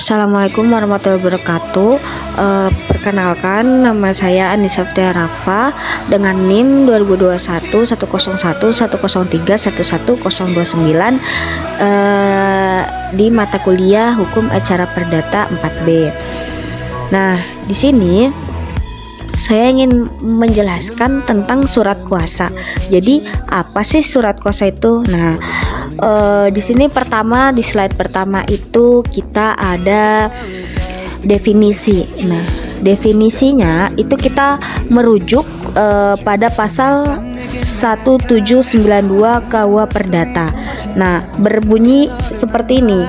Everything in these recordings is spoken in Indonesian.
Assalamualaikum warahmatullahi wabarakatuh. Perkenalkan, nama saya Anissa Rafa dengan NIM 2021 101 103 11029 di mata kuliah Hukum Acara Perdata 4B. Nah, di sini saya ingin menjelaskan tentang surat kuasa. Jadi, apa sih surat kuasa itu? Nah, di sini pertama, di slide pertama itu kita ada definisi. Nah, definisinya itu kita merujuk pada pasal 1792 KUH Perdata. Nah, berbunyi seperti ini.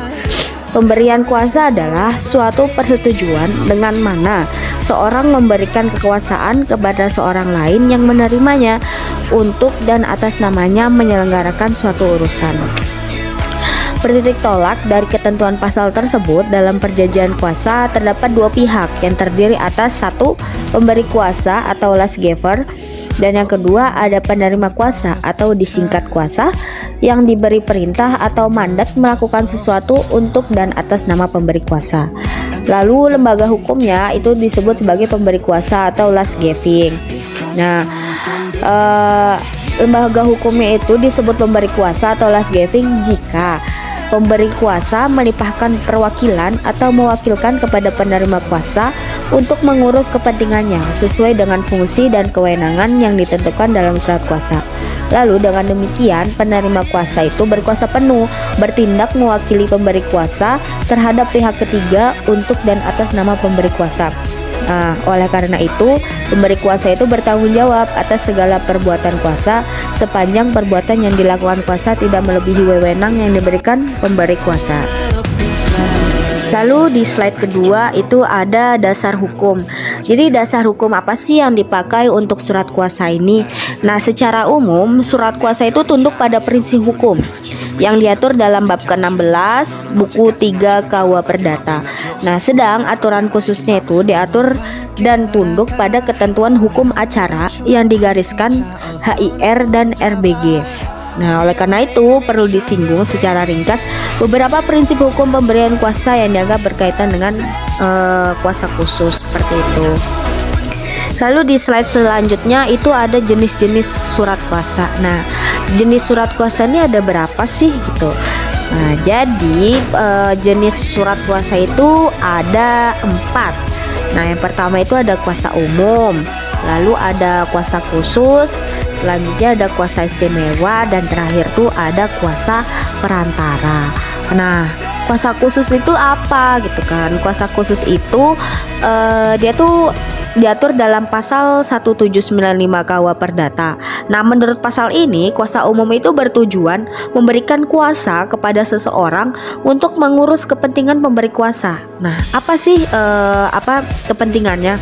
Pemberian kuasa adalah suatu persetujuan dengan mana seorang memberikan kekuasaan kepada seorang lain yang menerimanya untuk dan atas namanya menyelenggarakan suatu urusan. Bertitik tolak dari ketentuan pasal tersebut, dalam perjanjian kuasa terdapat dua pihak yang terdiri atas satu, pemberi kuasa atau last giver, dan yang kedua ada penerima kuasa atau disingkat kuasa yang diberi perintah atau mandat melakukan sesuatu untuk dan atas nama pemberi kuasa. Lalu lembaga hukumnya itu disebut sebagai pemberi kuasa atau last giving. Nah, lembaga hukumnya itu disebut pemberi kuasa atau last giving jika pemberi kuasa melimpahkan perwakilan atau mewakilkan kepada penerima kuasa untuk mengurus kepentingannya sesuai dengan fungsi dan kewenangan yang ditentukan dalam surat kuasa. Lalu dengan demikian penerima kuasa itu berkuasa penuh bertindak mewakili pemberi kuasa terhadap pihak ketiga untuk dan atas nama pemberi kuasa. Nah, oleh karena itu pemberi kuasa itu bertanggung jawab atas segala perbuatan kuasa sepanjang perbuatan yang dilakukan kuasa tidak melebihi wewenang yang diberikan pemberi kuasa. Lalu di slide kedua itu ada dasar hukum. Jadi dasar hukum apa sih yang dipakai untuk surat kuasa ini? Nah, secara umum surat kuasa itu tunduk pada prinsip hukum yang diatur dalam bab ke-16 buku 3 KUH Perdata. Nah, sedang aturan khususnya itu diatur dan tunduk pada ketentuan hukum acara yang digariskan HIR dan RBG. Nah, oleh karena itu perlu disinggung secara ringkas beberapa prinsip hukum pemberian kuasa yang dianggap berkaitan dengan kuasa khusus seperti itu. Lalu di slide selanjutnya itu ada jenis-jenis surat kuasa. Nah, jenis surat kuasa ini ada berapa sih gitu? Nah, jadi jenis surat kuasa itu ada 4. Nah, yang pertama itu ada kuasa umum, lalu ada kuasa khusus, selanjutnya ada kuasa istimewa, dan terakhir tuh ada kuasa perantara. Nah, kuasa khusus itu apa gitu kan? Kuasa khusus itu dia tuh diatur dalam pasal 1795 KUH Perdata. Nah, menurut pasal ini, kuasa umum itu bertujuan memberikan kuasa kepada seseorang untuk mengurus kepentingan pemberi kuasa. Nah, apa sih kepentingannya?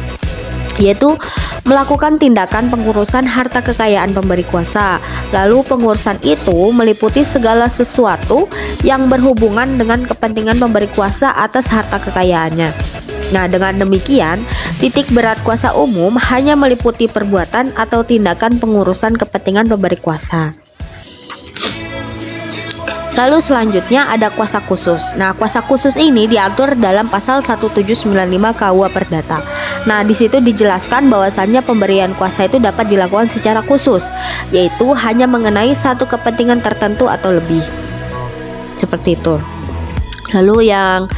Yaitu melakukan tindakan pengurusan harta kekayaan pemberi kuasa. Lalu pengurusan itu meliputi segala sesuatu yang berhubungan dengan kepentingan pemberi kuasa atas harta kekayaannya. Nah, dengan demikian, titik berat kuasa umum hanya meliputi perbuatan atau tindakan pengurusan kepentingan pemberi kuasa. Lalu selanjutnya ada kuasa khusus. Nah, kuasa khusus ini diatur dalam pasal 1795 KUH Perdata. Nah, di situ dijelaskan bahwasannya pemberian kuasa itu dapat dilakukan secara khusus, yaitu hanya mengenai satu kepentingan tertentu atau lebih. Seperti itu. Lalu yang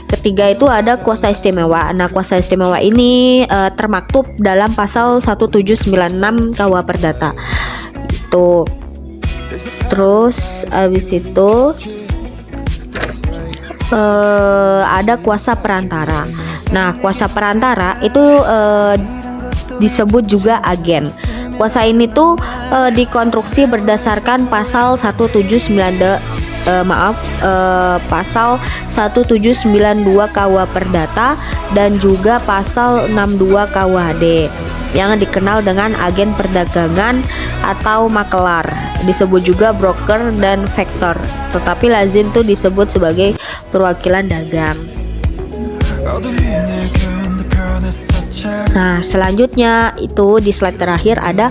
ketiga itu ada kuasa istimewa. Nah, kuasa istimewa ini termaktub dalam pasal 1796 KUH Perdata. Itu. Terus habis itu ada kuasa perantara. Nah, kuasa perantara itu disebut juga agen. Kuasa ini tuh dikonstruksi berdasarkan pasal 1792 KUH Perdata dan juga pasal 62 KUHD yang dikenal dengan agen perdagangan atau makelar, disebut juga broker dan faktor, tetapi lazim tuh disebut sebagai perwakilan dagang. Nah, selanjutnya itu di slide terakhir ada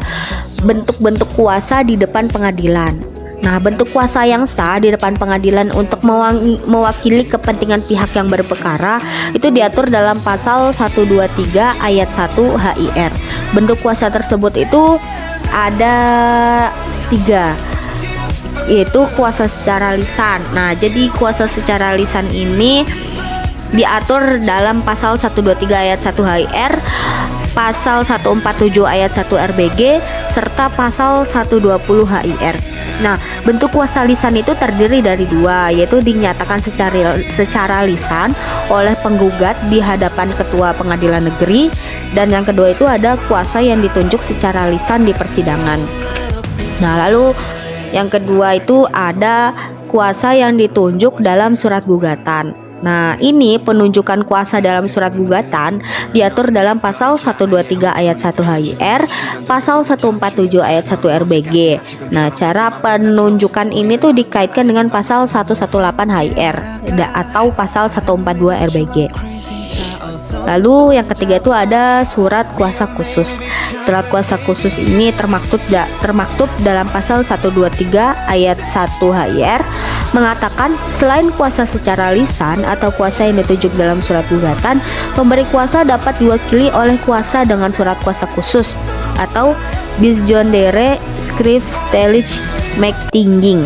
bentuk-bentuk kuasa di depan pengadilan. Nah, bentuk kuasa yang sah di depan pengadilan untuk mewakili kepentingan pihak yang berperkara itu diatur dalam pasal 123 ayat 1 HIR. Bentuk kuasa tersebut itu ada 3, yaitu kuasa secara lisan. Nah, jadi kuasa secara lisan ini diatur dalam pasal 123 ayat 1 HIR, pasal 147 ayat 1 RBG, serta pasal 120 HIR. Nah, bentuk kuasa lisan itu terdiri dari 2, yaitu dinyatakan secara lisan oleh penggugat di hadapan ketua pengadilan negeri, dan yang kedua itu ada kuasa yang ditunjuk secara lisan di persidangan. Nah, lalu yang kedua itu ada kuasa yang ditunjuk dalam surat gugatan. Nah, ini penunjukan kuasa dalam surat gugatan diatur dalam pasal 123 ayat 1 HIR, pasal 147 ayat 1 RBG. Nah, cara penunjukan ini tuh dikaitkan dengan pasal 118 HIR atau pasal 142 RBG. Lalu yang ketiga itu ada surat kuasa khusus. Surat kuasa khusus ini termaktub dalam pasal 123 ayat 1 HIR, mengatakan selain kuasa secara lisan atau kuasa yang ditunjuk dalam surat gugatan, pemberi kuasa dapat diwakili oleh kuasa dengan surat kuasa khusus atau bisjondere skriftelig magtinging.